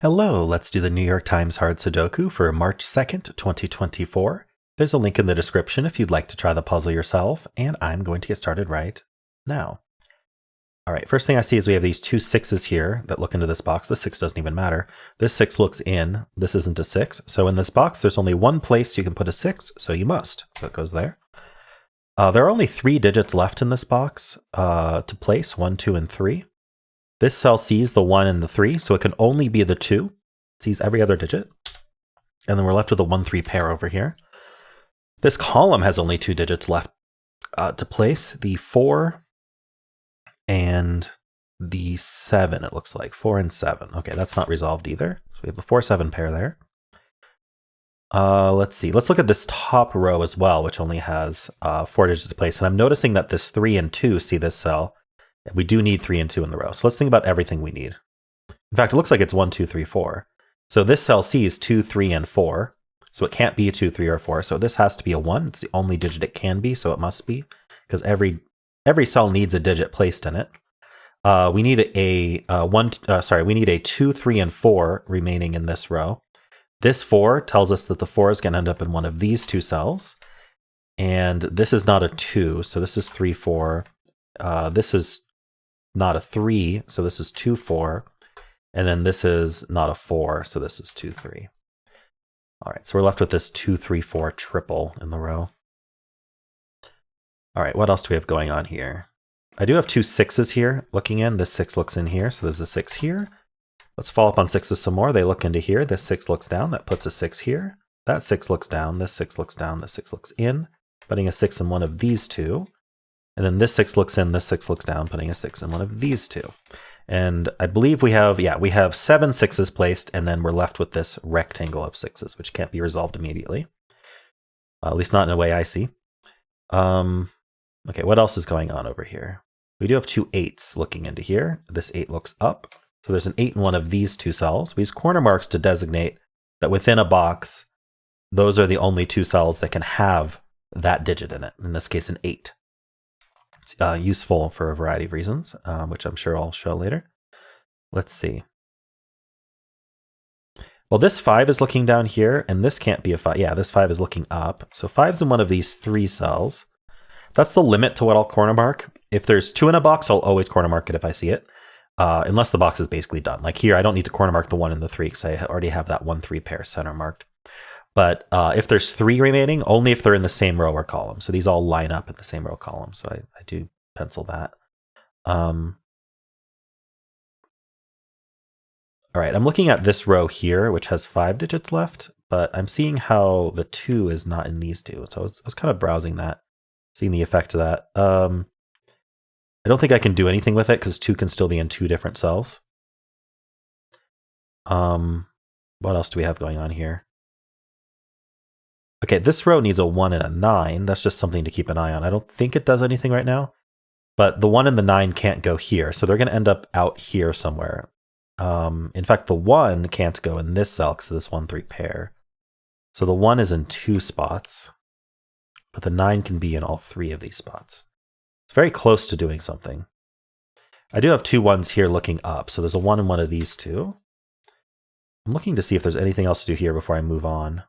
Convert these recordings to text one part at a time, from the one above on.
Hello, let's do the New York Times Hard Sudoku for March 2nd, 2024. There's a link in the description if you'd like to try the puzzle yourself, and I'm going to get started right now. All right, first thing I see is we have these two sixes here that look into this box. This 6 doesn't even matter. This 6 looks in. This isn't a 6. So in this box, there's only one place you can put a 6, so you must. So it goes there. There are only 3 digits left in this box to place, 1, 2, and 3. This cell sees the 1 and the 3, so it can only be the 2. It sees every other digit. And then we're left with a 1-3 pair over here. This column has only 2 digits left to place, the 4 and the 7, it looks like. 4 and 7. Okay, that's not resolved either. So we have a 4-7 pair there. Let's see. Let's look at this top row as well, which only has 4 digits to place. And I'm noticing that this 3 and 2 see this cell. We do need 3 and 2 in the row. So let's think about everything we need. In fact, it looks like it's 1, 2, 3, 4. So this cell sees 2, 3, and 4. So it can't be a 2, 3, or 4. So this has to be a 1. It's the only digit it can be, so it must be. Because every cell needs a digit placed in it. We need we need a 2, 3, and 4 remaining in this row. This 4 tells us that the 4 is going to end up in one of these 2 cells. And this is not a 2, so this is 3, 4. This is not a 3, so this is 2, 4. And then this is not a 4, so this is 2, 3. All right, so we're left with this 2, 3, 4 triple in the row. All right, what else do we have going on here? I do have 2 6s here looking in. This 6 looks in here, so there's a 6 here. Let's follow up on 6s some more. They look into here. This 6 looks down. That puts a 6 here. That 6 looks down. This 6 looks down. This 6 looks in, putting a 6 in one of these 2. And then this 6 looks in, this 6 looks down, putting a 6 in one of these 2. And I believe we have 7 6s placed, and then we're left with this rectangle of 6s, which can't be resolved immediately. At least not in a way I see. Okay, what else is going on over here? We do have 2 8s looking into here. This 8 looks up. So there's an 8 in one of these 2 cells. We use corner marks to designate that within a box, those are the only 2 cells that can have that digit in it. In this case, an 8. Useful for a variety of reasons, which I'm sure I'll show later. Let's see. Well, this 5 is looking down here, and this can't be a 5. Yeah, this 5 is looking up. So 5's in one of these 3 cells. That's the limit to what I'll corner mark. If there's 2 in a box, I'll always corner mark it if I see it, unless the box is basically done. Like here, I don't need to corner mark the 1 and the 3 because I already have that 1-3 pair center marked. But if there's 3 remaining, only if they're in the same row or column. So these all line up in the same row column. So I do pencil that. All right, I'm looking at this row here, which has 5 digits left, but I'm seeing how the 2 is not in these 2. So I was kind of browsing that, seeing the effect of that. I don't think I can do anything with it because 2 can still be in 2 different cells. What else do we have going on here? Okay, this row needs a 1 and a 9. That's just something to keep an eye on. I don't think it does anything right now, but the 1 and the 9 can't go here, so they're going to end up out here somewhere. In fact, the 1 can't go in this cell because of this 1-3 pair. So the 1 is in 2 spots, but the 9 can be in all 3 of these spots. It's very close to doing something. I do have 2 1s here looking up, so there's a 1 in one of these 2. I'm looking to see if there's anything else to do here before I move on.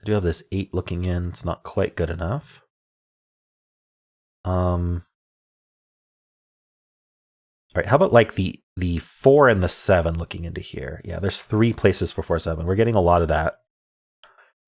I do have this 8 looking in. It's not quite good enough. All right, how about like the 4 and the 7 looking into here? Yeah, there's 3 places for 4, 7. We're getting a lot of that.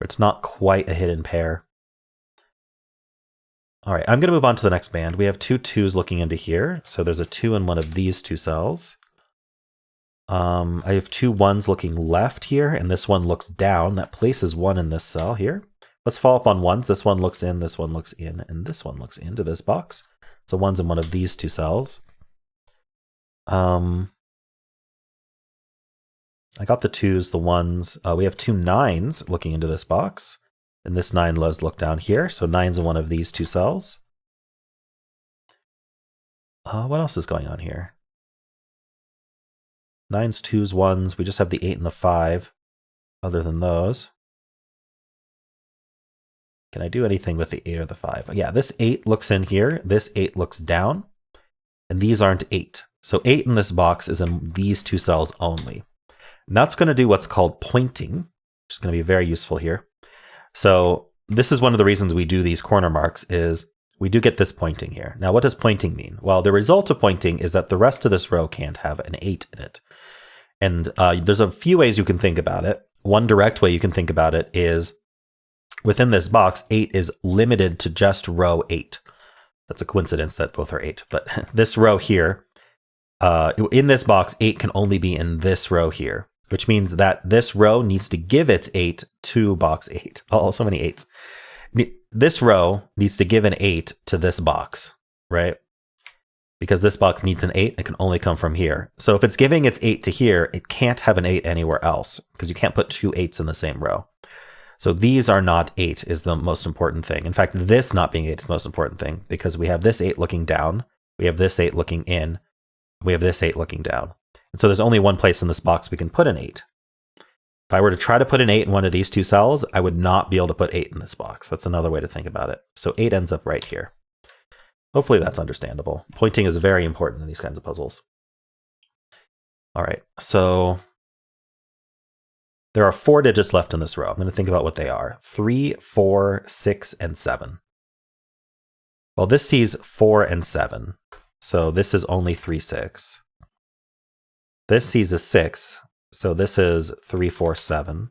It's not quite a hidden pair. All right, I'm going to move on to the next band. We have 2 2s looking into here. So there's a 2 in one of these 2 cells. I have 2 1s looking left here, and this one looks down. That places 1 in this cell here. Let's follow up on 1s. This one looks in, this one looks in, and this one looks into this box. So 1's in one of these 2 cells. I got the 2s, the 1s. We have 2 9s looking into this box, and this 9 does look down here. So 9's in one of these 2 cells. What else is going on here? 9s, 2s, 1s. We just have the 8 and the 5. Other than those, can I do anything with the 8 or the 5? Yeah, this 8 looks in here. This 8 looks down. And these aren't 8. So 8 in this box is in these two cells only. And that's going to do what's called pointing, which is going to be very useful here. So this is one of the reasons we do these corner marks is we do get this pointing here. Now, what does pointing mean? Well, the result of pointing is that the rest of this row can't have an 8 in it. And there's a few ways you can think about it. One direct way you can think about it is within this box, 8 is limited to just row 8. That's a coincidence that both are 8. But this row here, in this box, 8 can only be in this row here, which means that this row needs to give its 8 to box 8. Oh, so many 8s. This row needs to give an 8 to this box, right? Because this box needs an 8, it can only come from here. So if it's giving its 8 to here, it can't have an 8 anywhere else because you can't put two 8s in the same row. So these are not 8 is the most important thing. In fact, this not being 8 is the most important thing because we have this 8 looking down, we have this 8 looking in, we have this 8 looking down. And so there's only one place in this box we can put an 8. If I were to try to put an 8 in one of these two cells, I would not be able to put 8 in this box. That's another way to think about it. So 8 ends up right here. Hopefully that's understandable. Pointing is very important in these kinds of puzzles. All right, so there are 4 digits left in this row. I'm going to think about what they are. 3, 4, 6, and 7. Well, this sees 4 and 7. So this is only 3, 6. This sees a 6. So this is 3, 4, 7.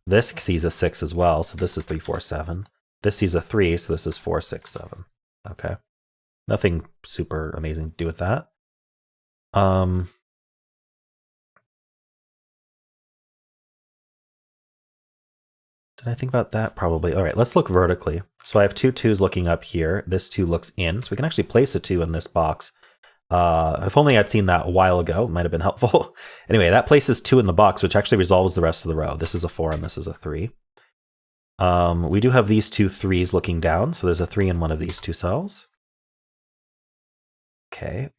This sees a 6 as well. So this is 3, 4, 7. This sees a 3. So this is 4, 6, 7. Okay. Nothing super amazing to do with that. Did I think about that? Probably. All right, let's look vertically. So I have two 2s looking up here. This 2 looks in. So we can actually place a 2 in this box. If only I'd seen that a while ago, it might have been helpful. Anyway, that places 2 in the box, which actually resolves the rest of the row. This is a 4 and this is a 3. We do have these two 3s looking down, so there's a 3 in one of these two cells. Okay,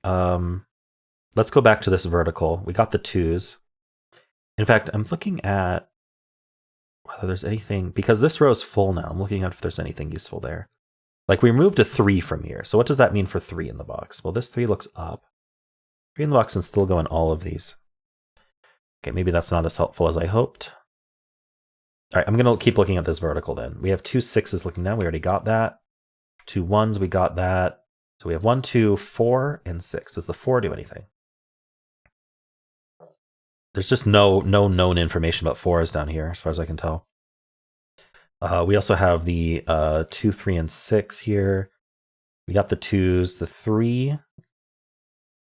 let's go back to this vertical. We got the 2s. In fact, I'm looking at whether there's anything, because this row is full now, I'm looking at if there's anything useful there. Like we removed a 3 from here. So what does that mean for 3 in the box? Well, this 3 looks up. 3 in the box can still go in all of these. Okay, maybe that's not as helpful as I hoped. All right, I'm going to keep looking at this vertical then. We have 2 6s looking down. We already got that. 2 1s, we got that. So we have 1, 2, 4, and 6. Does the 4 do anything? There's just no known information about 4s down here, as far as I can tell. We also have the 2, 3, and 6 here. We got the 2s, the 3.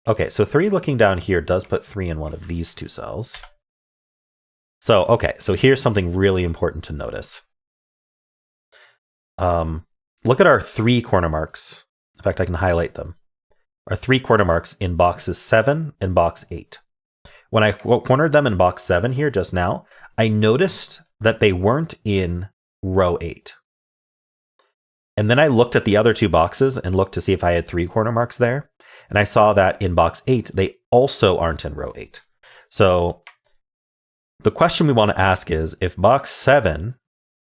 Okay, so 3 looking down here does put 3 in one of these two cells. So, okay, so here's something really important to notice. Look at our 3 corner marks. In fact, I can highlight them. Our 3 corner marks in boxes 7 and box 8. When I cornered them in box 7 here just now, I noticed that they weren't in row 8. And then I looked at the other 2 boxes and looked to see if I had 3 corner marks there. And I saw that in box 8, they also aren't in row 8. So the question we want to ask is, if box 7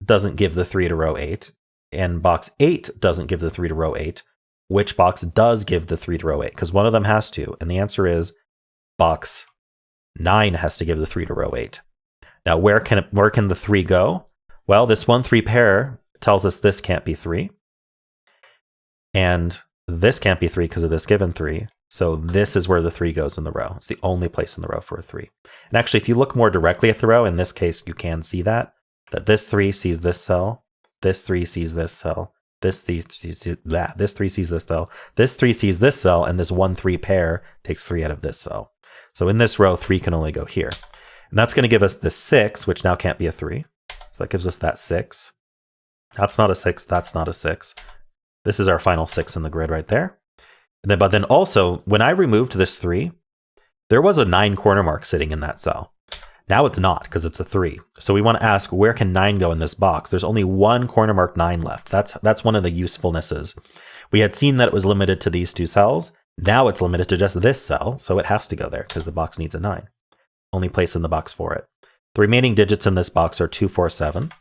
doesn't give the 3 to row 8, and box 8 doesn't give the 3 to row 8, which box does give the 3 to row 8? Because one of them has to. And the answer is box 9 has to give the 3 to row 8. Now, where can the 3 go? Well, this 1, 3 pair tells us this can't be 3. And this can't be 3 because of this given 3. So this is where the 3 goes in the row. It's the only place in the row for a 3. And actually, if you look more directly at the row, in this case, you can see that this 3 sees this cell, this 3 sees this cell, this 3 sees that, this 3 sees this cell, this 3 sees this cell, and this 1, 3 pair takes 3 out of this cell. So in this row, 3 can only go here. And that's going to give us the 6, which now can't be a 3. So that gives us that 6. That's not a 6. That's not a 6. This is our final 6 in the grid right there. And then, but then also, when I removed this 3, there was a 9 corner mark sitting in that cell. Now it's not because it's a 3. So we want to ask, where can 9 go in this box? There's only one corner mark 9 left. That's one of the usefulnesses. We had seen that it was limited to these 2 cells. Now it's limited to just this cell, so it has to go there because the box needs a 9. Only place in the box for it. The remaining digits in this box are 2, 4, 7.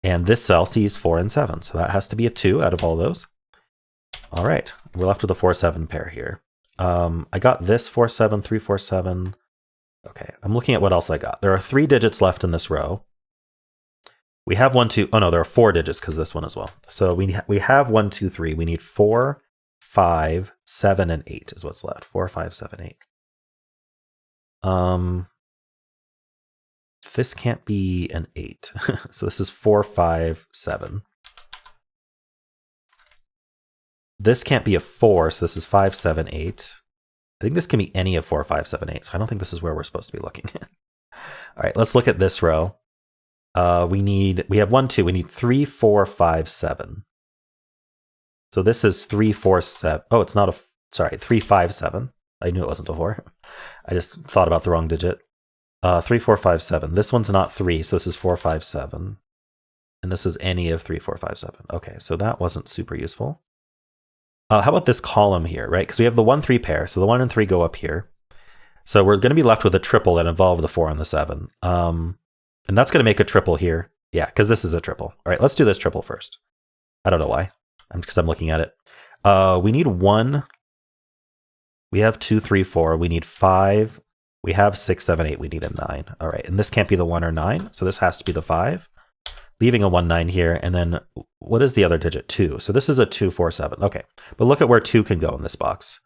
And this cell sees 4 and 7. So that has to be a 2 out of all those. All right, we're left with a 4, 7 pair here. I got this 4, 7, 3, 4, 7. Okay, I'm looking at what else I got. There are 3 digits left in this row. We have 1, 2. Oh no, there are 4 digits because this one as well. So we have 1, 2, 3. We need 4, 5, 7, and 8 is what's left. 4, 5, 7, 8. This can't be an 8. So this is 4, 5, 7. This can't be a 4, so this is 5, 7, 8. I think this can be any of 4, 5, 7, 8. So I don't think this is where we're supposed to be looking. All right, let's look at this row. We have 1, 2. We need 3, 4, 5, 7. So this is 3, 4, 7. Oh, it's not a. Sorry, 3, 5, 7. I knew it wasn't a 4. I just thought about the wrong digit. 3, 4, 5, 7. This one's not 3, so this is 4, 5, 7. And this is any of 3, 4, 5, 7. Okay, so that wasn't super useful. How about this column here, right? Because we have the 1, 3 pair, so the 1 and 3 go up here. So we're going to be left with a triple that involves the 4 and the 7. And that's going to make a triple here. Yeah, because this is a triple. All right, let's do this triple first. I don't know why, because I'm looking at it. We need 1. We have 2, 3, 4. We need 5. We have 6, 7, 8. We need a 9. All right, and this can't be the 1 or 9, so this has to be the 5. Leaving a 1, 9 here, and then what is the other digit? 2. So this is a 2, 4, 7. Okay, but look at where 2 can go in this box.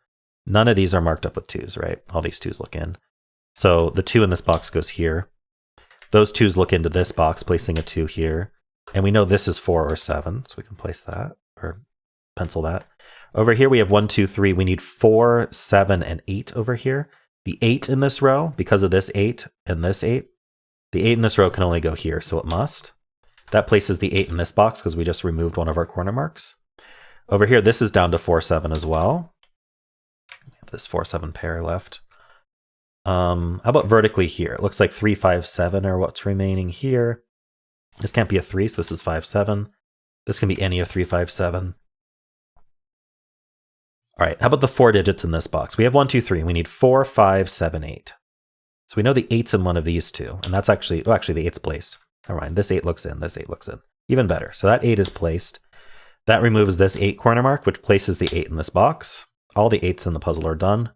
None of these are marked up with 2s, right? All these 2s look in. So the 2 in this box goes here. Those 2s look into this box, placing a 2 here. And we know this is 4 or 7, so we can place that, or pencil that. Over here we have 1, 2, 3. We need 4, 7, and 8 over here. The 8 in this row, because of this 8 and this 8, the 8 in this row can only go here, so it must. That places the 8 in this box because we just removed one of our corner marks. Over here, this is down to 4, 7 as well. We have this 4, 7 pair left. How about vertically here? It looks like 3, 5, 7 are what's remaining here. This can't be a 3, so this is 5, 7. This can be any of 3, 5, 7. All right, how about the 4 digits in this box? We have 1, 2, 3. We need 4, 5, 7, 8. So we know the 8's in one of these two, and that's actually, the 8's placed. Never mind, this 8 looks in, this 8 looks in. Even better. So that 8 is placed. That removes this 8 corner mark, which places the 8 in this box. All the 8's in the puzzle are done.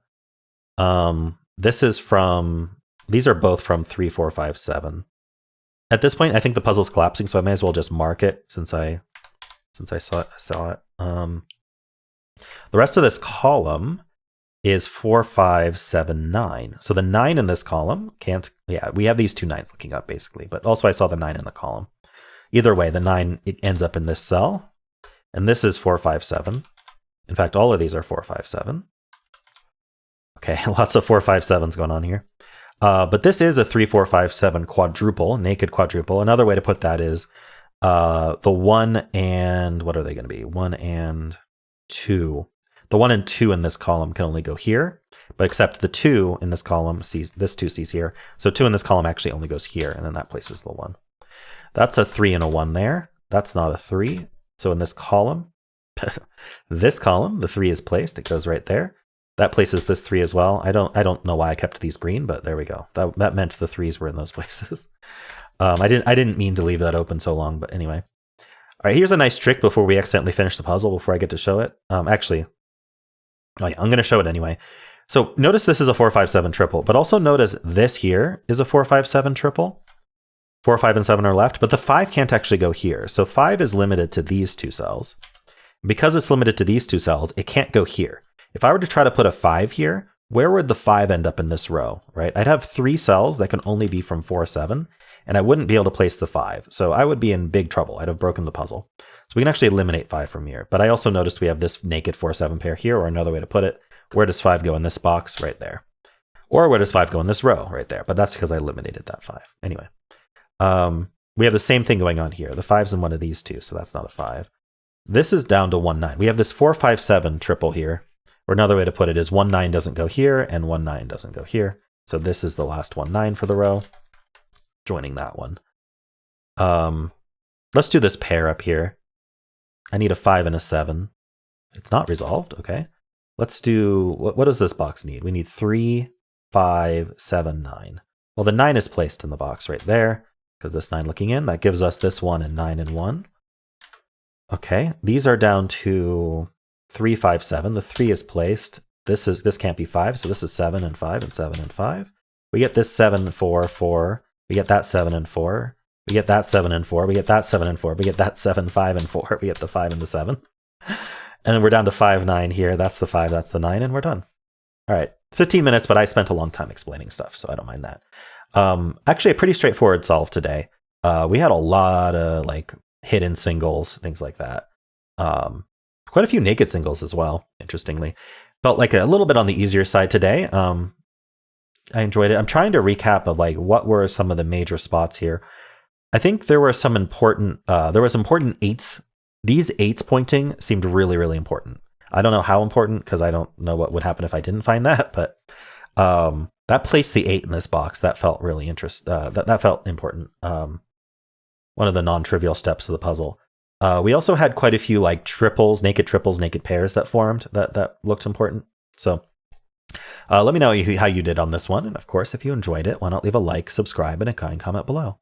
This is from, these are both from 3, 4, 5, 7. At this point, I think the puzzle's collapsing, so I may as well just mark it since I saw it. The rest of this column is 4, 5, 7, 9. So the 9 in this column can't, yeah, we have these 2 9s looking up basically, but also I saw the 9 in the column. Either way, the 9, it ends up in this cell, and this is 4, 5, 7. In fact, all of these are 4, 5, 7. Okay, lots of 4, 5, 7s going on here. But this is a 3, 4, 5, 7 quadruple, naked quadruple. Another way to put that is the 1 and, what are they going to be? 1 and 2. The 1 and 2 in this column can only go here, but except the 2 in this column sees, this 2 sees here. So 2 in this column actually only goes here, and then that places the 1. That's a 3 and a 1 there. That's not a 3. So in this column, the 3 is placed. It goes right there. That places this 3 as well. I don't know why I kept these green, but there we go. That meant the 3s were in those places. I didn't mean to leave that open so long, but anyway. All right, here's a nice trick before we accidentally finish the puzzle, before I get to show it. Actually, oh yeah, I'm going to show it anyway. So notice this is a 4, 5, 7 triple, but also notice this here is a 4, 5, 7 triple. 4, 5, and 7 are left, but the 5 can't actually go here. So 5 is limited to these 2 cells. Because it's limited to these 2 cells, it can't go here. If I were to try to put a 5 here, where would the 5 end up in this row, right? I'd have 3 cells that can only be from 4, 7, and I wouldn't be able to place the 5. So I would be in big trouble. I'd have broken the puzzle. So we can actually eliminate 5 from here. But I also noticed we have this naked 4, 7 pair here, or another way to put it, where does 5 go in this box? Right there. Or where does 5 go in this row? Right there. But that's because I eliminated that 5. Anyway, we have the same thing going on here. The 5's in one of these two, so that's not a 5. This is down to 1, 9. We have this 4, 5, 7 triple here. Or another way to put it is 1, 9 doesn't go here, and 1, 9 doesn't go here. So this is the last 1, 9 for the row. Joining that one. Let's do this pair up here. I need a 5 and a 7. It's not resolved. Okay. Let's do, what does this box need? We need 3, 5, 7, 9. Well, the 9 is placed in the box right there, because this 9 looking in, that gives us this 1 and 9 and 1. Okay, these are down to 3, 5, 7. The 3 is placed. this can't be 5, so this is 7 and 5 and 7 and 5. We get this 7, 4, 4. We get that 7 and 4. We get that 7 and 4. We get that 7 and 4. We get that 7, 5 and 4. We get the 5 and the 7. And then we're down to 5, 9 here. That's the 5, that's the 9, and we're done. All right, 15 minutes, but I spent a long time explaining stuff, so I don't mind that. Actually, a pretty straightforward solve today. We had a lot of like hidden singles, things like that. Quite a few naked singles as well, interestingly. Felt like a little bit on the easier side today. I enjoyed it. I'm trying to recap of like what were some of the major spots here. I think there were some important, important 8s. These 8s pointing seemed really, really important. I don't know how important because I don't know what would happen if I didn't find that, but that placed the 8 in this box. That felt really that felt important. One of the non-trivial steps of the puzzle. We also had quite a few like triples, naked pairs that formed that looked important. So let me know how you did on this one. And of course, if you enjoyed it, why not leave a like, subscribe, and a kind comment below.